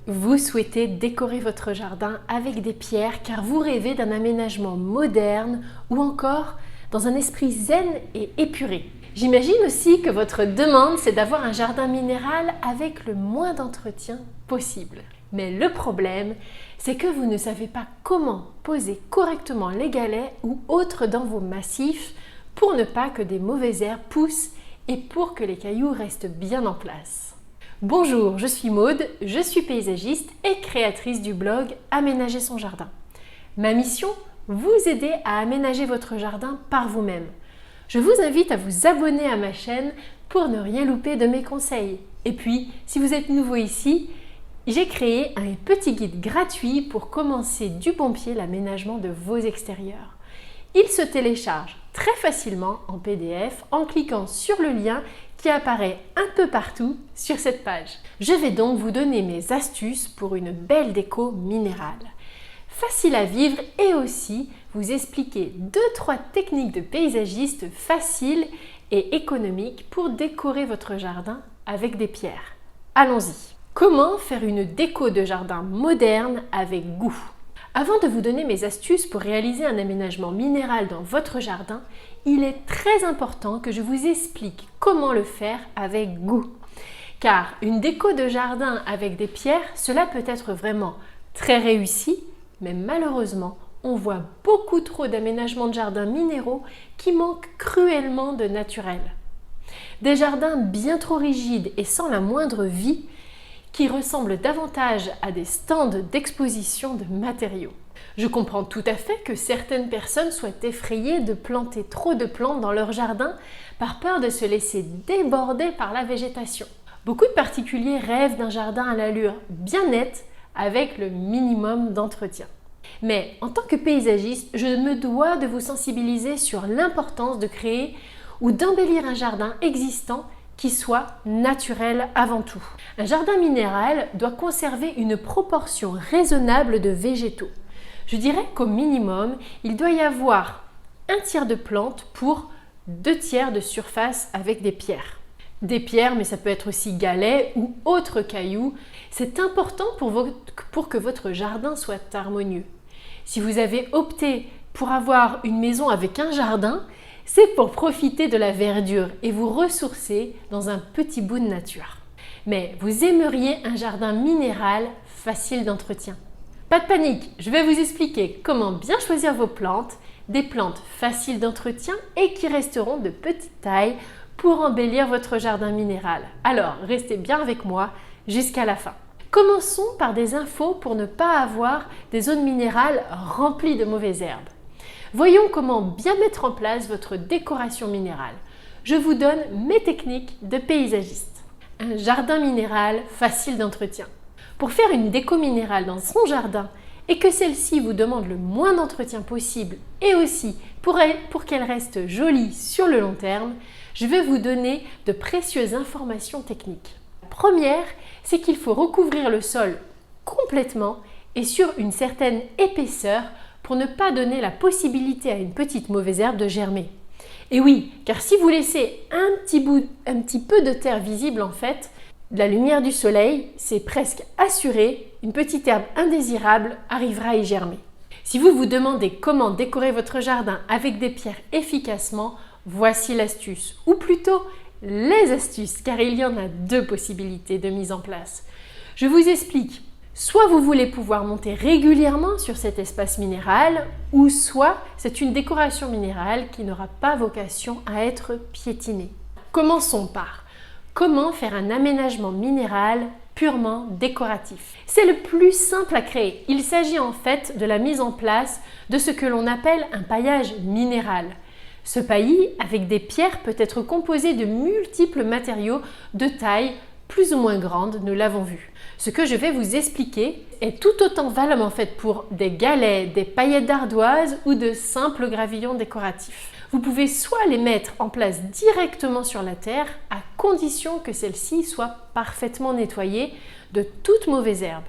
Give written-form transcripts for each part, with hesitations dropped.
Vous souhaitez décorer votre jardin avec des pierres car vous rêvez d'un aménagement moderne ou encore dans un esprit zen et épuré. J'imagine aussi que votre demande, c'est d'avoir un jardin minéral avec le moins d'entretien possible. Mais le problème, c'est que vous ne savez pas comment poser correctement les galets ou autres dans vos massifs pour ne pas que des mauvaises herbes poussent et pour que les cailloux restent bien en place. Bonjour, je suis Maude, je suis paysagiste et créatrice du blog Aménager son jardin. Ma mission, vous aider à aménager votre jardin par vous-même. Je vous invite à vous abonner à ma chaîne pour ne rien louper de mes conseils. Et puis, si vous êtes nouveau ici, j'ai créé un petit guide gratuit pour commencer du bon pied l'aménagement de vos extérieurs. Il se télécharge très facilement en PDF en cliquant sur le lien qui apparaît un peu partout sur cette page. Je vais donc vous donner mes astuces pour une belle déco minérale. Facile à vivre et aussi vous expliquer 2-3 techniques de paysagiste faciles et économiques pour décorer votre jardin avec des pierres. Allons-y! Comment faire une déco de jardin moderne avec goût? Avant de vous donner mes astuces pour réaliser un aménagement minéral dans votre jardin, il est très important que je vous explique comment le faire avec goût. Car une déco de jardin avec des pierres, cela peut être vraiment très réussi, mais malheureusement, on voit beaucoup trop d'aménagements de jardins minéraux qui manquent cruellement de naturel. Des jardins bien trop rigides et sans la moindre vie, qui ressemblent davantage à des stands d'exposition de matériaux. Je comprends tout à fait que certaines personnes soient effrayées de planter trop de plantes dans leur jardin par peur de se laisser déborder par la végétation. Beaucoup de particuliers rêvent d'un jardin à l'allure bien nette avec le minimum d'entretien. Mais en tant que paysagiste, je me dois de vous sensibiliser sur l'importance de créer ou d'embellir un jardin existant qui soit naturel avant tout. Un jardin minéral doit conserver une proportion raisonnable de végétaux. Je dirais qu'au minimum, il doit y avoir 1/3 de plantes pour 2/3 de surface avec des pierres. Des pierres, mais ça peut être aussi galets ou autres cailloux. C'est important pour que votre jardin soit harmonieux. Si vous avez opté pour avoir une maison avec un jardin, c'est pour profiter de la verdure et vous ressourcer dans un petit bout de nature. Mais vous aimeriez un jardin minéral facile d'entretien. Pas de panique, je vais vous expliquer comment bien choisir vos plantes, des plantes faciles d'entretien et qui resteront de petite taille pour embellir votre jardin minéral. Alors, restez bien avec moi jusqu'à la fin. Commençons par des infos pour ne pas avoir des zones minérales remplies de mauvaises herbes. Voyons comment bien mettre en place votre décoration minérale. Je vous donne mes techniques de paysagiste. Un jardin minéral facile d'entretien. Pour faire une déco minérale dans son jardin et que celle-ci vous demande le moins d'entretien possible et aussi pour qu'elle reste jolie sur le long terme, je vais vous donner de précieuses informations techniques. La première, c'est qu'il faut recouvrir le sol complètement et sur une certaine épaisseur pour ne pas donner la possibilité à une petite mauvaise herbe de germer. Et oui, car si vous laissez un petit peu de terre visible en fait, de la lumière du soleil, c'est presque assuré, une petite herbe indésirable arrivera à y germer. Si vous vous demandez comment décorer votre jardin avec des pierres efficacement, voici l'astuce, ou plutôt les astuces, car il y en a 2 possibilités de mise en place. Je vous explique. Soit vous voulez pouvoir monter régulièrement sur cet espace minéral, ou soit c'est une décoration minérale qui n'aura pas vocation à être piétinée. Commençons par comment faire un aménagement minéral purement décoratif. C'est le plus simple à créer. Il s'agit en fait de la mise en place de ce que l'on appelle un paillage minéral. Ce paillis avec des pierres peut être composé de multiples matériaux de taille plus ou moins grande, nous l'avons vu. Ce que je vais vous expliquer est tout autant valable en fait pour des galets, des paillettes d'ardoise ou de simples gravillons décoratifs. Vous pouvez soit les mettre en place directement sur la terre, à condition que celle-ci soit parfaitement nettoyée de toute mauvaise herbe,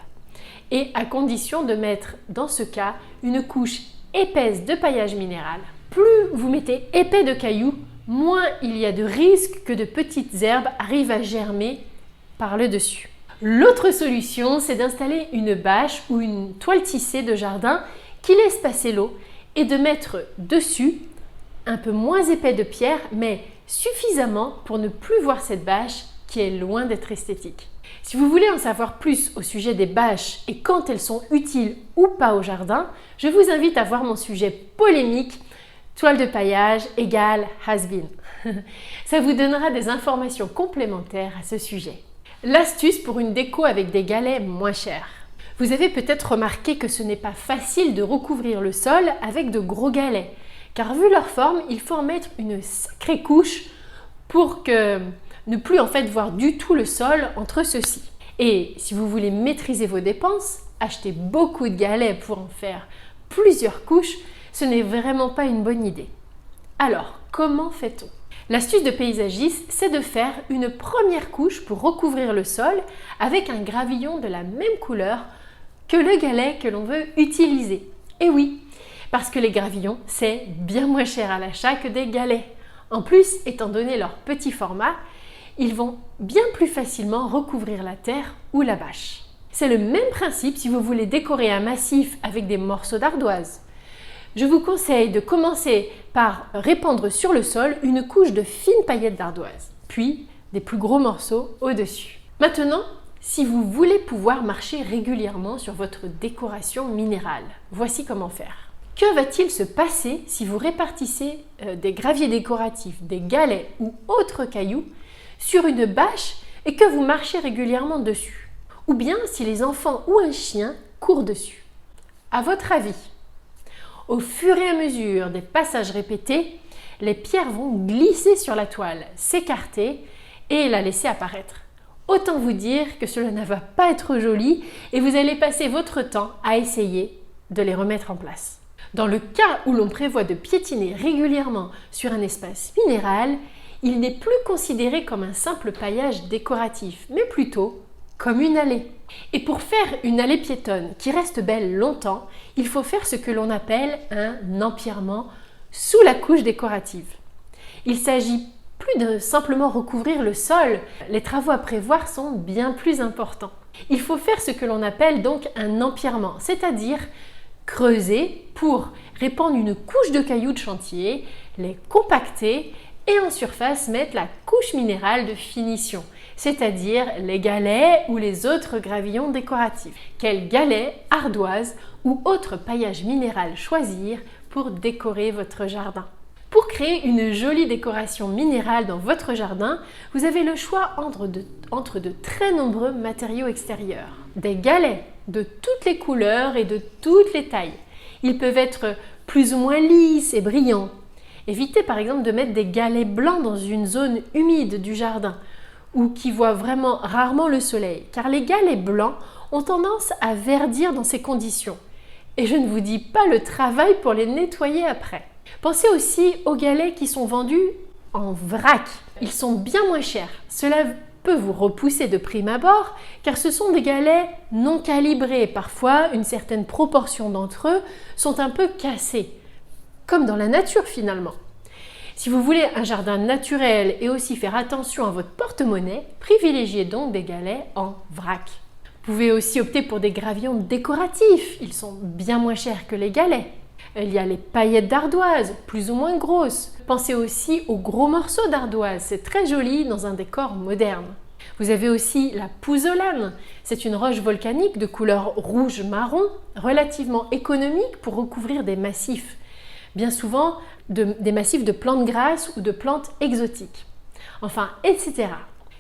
et à condition de mettre dans ce cas une couche épaisse de paillage minéral. Plus vous mettez épais de cailloux, moins il y a de risques que de petites herbes arrivent à germer par le dessus. L'autre solution, c'est d'installer une bâche ou une toile tissée de jardin qui laisse passer l'eau et de mettre dessus un peu moins épais de pierre, mais suffisamment pour ne plus voir cette bâche qui est loin d'être esthétique. Si vous voulez en savoir plus au sujet des bâches et quand elles sont utiles ou pas au jardin, je vous invite à voir mon sujet polémique « Toile de paillage égale has-been ». Ça vous donnera des informations complémentaires à ce sujet. L'astuce pour une déco avec des galets moins chers. Vous avez peut-être remarqué que ce n'est pas facile de recouvrir le sol avec de gros galets, car vu leur forme, il faut en mettre une sacrée couche pour ne plus en fait voir du tout le sol entre ceux-ci. Et si vous voulez maîtriser vos dépenses, acheter beaucoup de galets pour en faire plusieurs couches, ce n'est vraiment pas une bonne idée. Alors, comment fait-on? L'astuce de paysagiste, c'est de faire une première couche pour recouvrir le sol avec un gravillon de la même couleur que le galet que l'on veut utiliser. Et oui, parce que les gravillons, c'est bien moins cher à l'achat que des galets. En plus, étant donné leur petit format, ils vont bien plus facilement recouvrir la terre ou la bâche. C'est le même principe si vous voulez décorer un massif avec des morceaux d'ardoise. Je vous conseille de commencer par répandre sur le sol une couche de fines paillettes d'ardoise, puis des plus gros morceaux au-dessus. Maintenant, si vous voulez pouvoir marcher régulièrement sur votre décoration minérale, voici comment faire. Que va-t-il se passer si vous répartissez des graviers décoratifs, des galets ou autres cailloux sur une bâche et que vous marchez régulièrement dessus? Ou bien si les enfants ou un chien courent dessus? À votre avis, au fur et à mesure des passages répétés, les pierres vont glisser sur la toile, s'écarter et la laisser apparaître. Autant vous dire que cela ne va pas être joli et vous allez passer votre temps à essayer de les remettre en place. Dans le cas où l'on prévoit de piétiner régulièrement sur un espace minéral, il n'est plus considéré comme un simple paillage décoratif, mais plutôt comme une allée. Et pour faire une allée piétonne qui reste belle longtemps, il faut faire ce que l'on appelle un empierrement sous la couche décorative. Il s'agit plus de simplement recouvrir le sol, les travaux à prévoir sont bien plus importants. Il faut faire ce que l'on appelle donc un empierrement, c'est-à-dire creuser pour répandre une couche de cailloux de chantier, les compacter et en surface mettre la couche minérale de finition, c'est-à-dire les galets ou les autres gravillons décoratifs. Quel galet, ardoise ou autre paillage minéral choisir pour décorer votre jardin? Pour créer une jolie décoration minérale dans votre jardin, vous avez le choix entre de très nombreux matériaux extérieurs. Des galets de toutes les couleurs et de toutes les tailles. Ils peuvent être plus ou moins lisses et brillants. Évitez par exemple de mettre des galets blancs dans une zone humide du jardin ou qui voit vraiment rarement le soleil, car les galets blancs ont tendance à verdir dans ces conditions. Et je ne vous dis pas le travail pour les nettoyer après. Pensez aussi aux galets qui sont vendus en vrac. Ils sont bien moins chers. Cela peut vous repousser de prime abord, car ce sont des galets non calibrés. Parfois, une certaine proportion d'entre eux sont un peu cassés, comme dans la nature finalement. Si vous voulez un jardin naturel et aussi faire attention à votre porte-monnaie, privilégiez donc des galets en vrac. Vous pouvez aussi opter pour des gravillons décoratifs, ils sont bien moins chers que les galets. Il y a les paillettes d'ardoise, plus ou moins grosses. Pensez aussi aux gros morceaux d'ardoise, c'est très joli dans un décor moderne. Vous avez aussi la pouzzolane, c'est une roche volcanique de couleur rouge-marron, relativement économique pour recouvrir des massifs. Bien souvent des massifs de plantes grasses ou de plantes exotiques. Enfin, etc.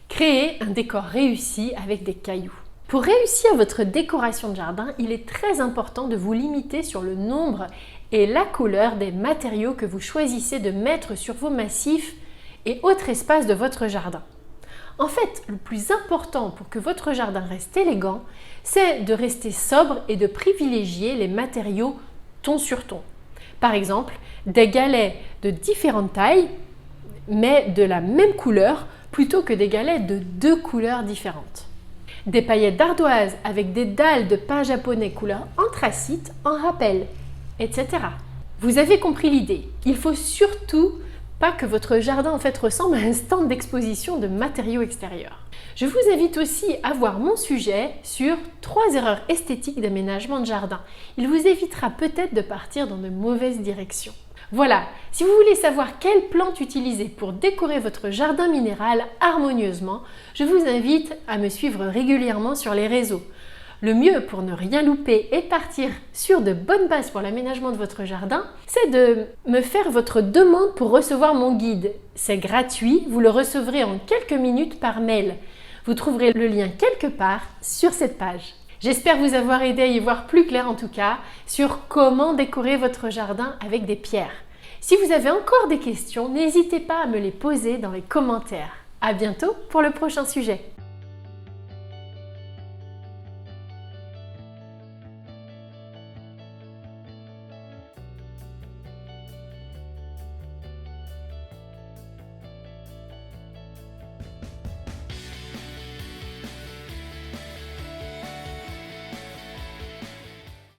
Créez un décor réussi avec des cailloux. Pour réussir votre décoration de jardin, il est très important de vous limiter sur le nombre et la couleur des matériaux que vous choisissez de mettre sur vos massifs et autres espaces de votre jardin. En fait, le plus important pour que votre jardin reste élégant, c'est de rester sobre et de privilégier les matériaux ton sur ton. Par exemple, des galets de différentes tailles, mais de la même couleur, plutôt que des galets de deux couleurs différentes. Des paillettes d'ardoise avec des dalles de pin japonais couleur anthracite en rappel, etc. Vous avez compris l'idée. Il faut surtout pas que votre jardin en fait ressemble à un stand d'exposition de matériaux extérieurs. Je vous invite aussi à voir mon sujet sur 3 erreurs esthétiques d'aménagement de jardin. Il vous évitera peut-être de partir dans de mauvaises directions. Voilà, si vous voulez savoir quelles plantes utiliser pour décorer votre jardin minéral harmonieusement, je vous invite à me suivre régulièrement sur les réseaux. Le mieux pour ne rien louper et partir sur de bonnes bases pour l'aménagement de votre jardin, c'est de me faire votre demande pour recevoir mon guide. C'est gratuit, vous le recevrez en quelques minutes par mail. Vous trouverez le lien quelque part sur cette page. J'espère vous avoir aidé à y voir plus clair en tout cas sur comment décorer votre jardin avec des pierres. Si vous avez encore des questions, n'hésitez pas à me les poser dans les commentaires. À bientôt pour le prochain sujet.